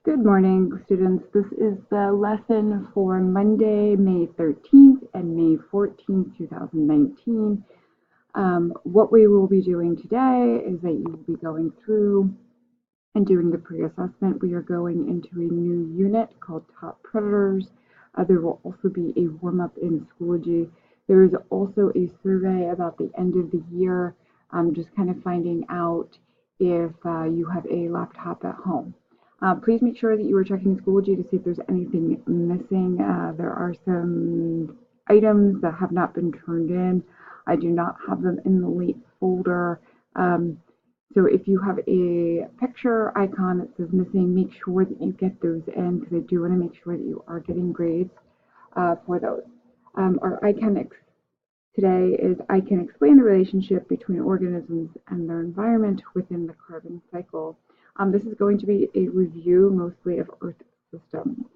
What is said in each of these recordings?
Good morning, students. This is the lesson for Monday, May 13th and May 14th, 2019. What we will be doing today is that you will be going through and doing the pre-assessment. We are going into a new unit called Top Predators. There will also be a warm-up in Schoology. There is also a survey about the end of the year, just kind of finding out if you have a laptop at home. Please make sure that you are checking Schoology to see if there's anything missing. There are some items that have not been turned in. I do not have them in the late folder. So if you have a picture icon that says missing, make sure that you get those in, because I do want to make sure that you are getting grades for those. Our ICANX today is I can explain the relationship between organisms and their environment within the carbon cycle. This is going to be a review mostly of Earth systems.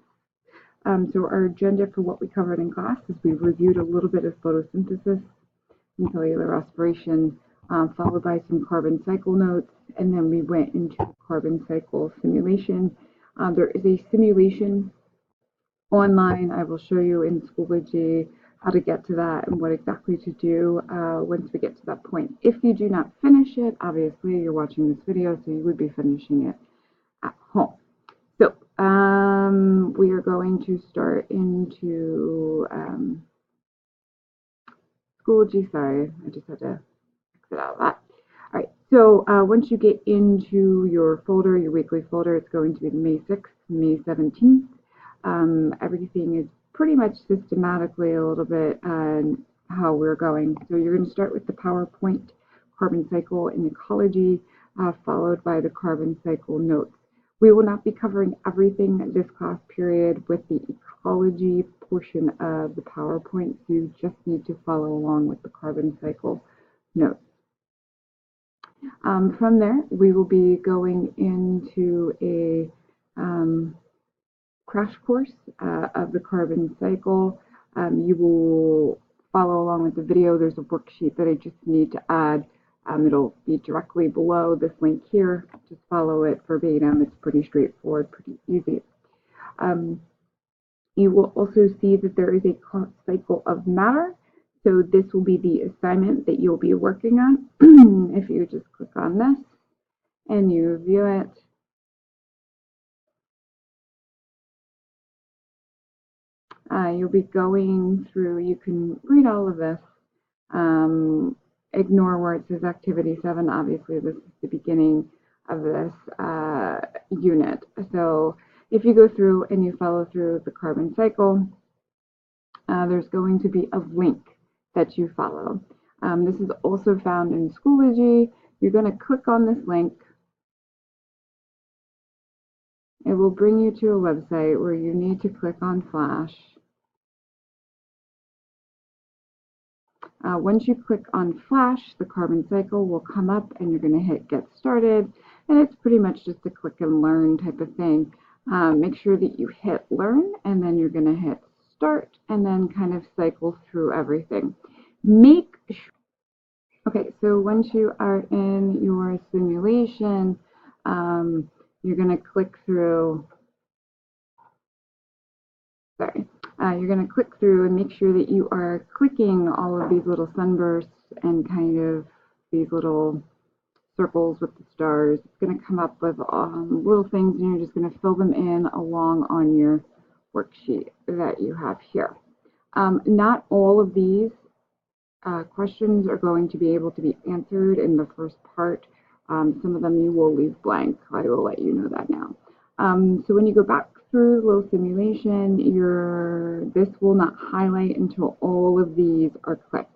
So our agenda for what we covered in class is we reviewed a little bit of photosynthesis and cellular respiration, followed by some carbon cycle notes, and then we went into carbon cycle simulation. There is a simulation online. I will show you in Schoology how to get to that and what exactly to do once we get to that point. If you do not finish it, obviously you're watching this video, so you would be finishing it at home. So we are going to start into Schoology. Sorry, I just had to exit out of that. All right, so once you get into your folder, your weekly folder, it's going to be the May 6th, May 17th. Everything is pretty much systematically a little bit how we're going. So you're going to start with the PowerPoint carbon cycle and ecology, followed by the carbon cycle notes. We will not be covering everything this class period with the ecology portion of the PowerPoint, so you just need to follow along with the carbon cycle notes. From there, we will be going into a crash course of the carbon cycle. You will follow along with the video. There's a worksheet that I just need to add. It'll be directly below this link here. Just follow it verbatim. It's pretty straightforward, pretty easy. You will also see that there is a cycle of matter. So this will be the assignment that you'll be working on. If you just click on this and you view it, you'll be going through, you can read all of this, ignore where it says activity 7. Obviously this is the beginning of this unit. So if you go through and you follow through the carbon cycle, there's going to be a link that you follow. This is also found in Schoology. You're going to click on this link. It will bring you to a website where you need to click on Flash. Once you click on Flash, the carbon cycle will come up and you're going to hit Get Started. And it's pretty much just a click and learn type of thing. Make sure that you hit Learn, and then you're going to hit Start, and then kind of cycle through everything. Make sure. Okay, so once you are in your simulation, you're going to click through. Sorry. You're going to click through and make sure that you are clicking all of these little sunbursts and kind of these little circles with the stars. It's going to come up with little things, and you're just going to fill them in along on your worksheet that you have here. Not all of these questions are going to be able to be answered in the first part. Some of them you will leave blank. I will let you know that now. So when you go back through the little simulation, this will not highlight until all of these are clicked.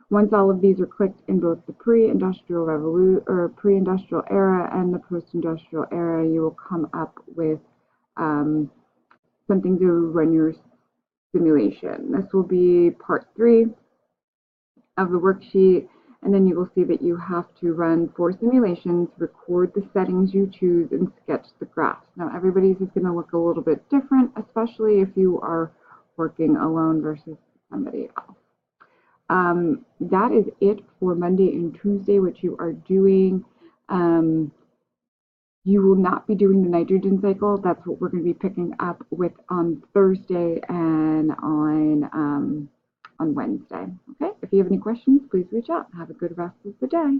Once all of these are clicked in both the pre-industrial revolution or pre-industrial era and the post-industrial era, you will come up with something to run your simulation. This will be part 3 of the worksheet, and then you will see that you have to run 4 simulations, record the settings you choose, and sketch the graphs. Now everybody's is going to look a little bit different, especially if you are working alone versus somebody else. That is it for Monday and Tuesday, what you are doing. You will not be doing the nitrogen cycle. That's what we're going to be picking up with on Thursday and on Wednesday. Okay, if you have any questions, please reach out. Have a good rest of the day.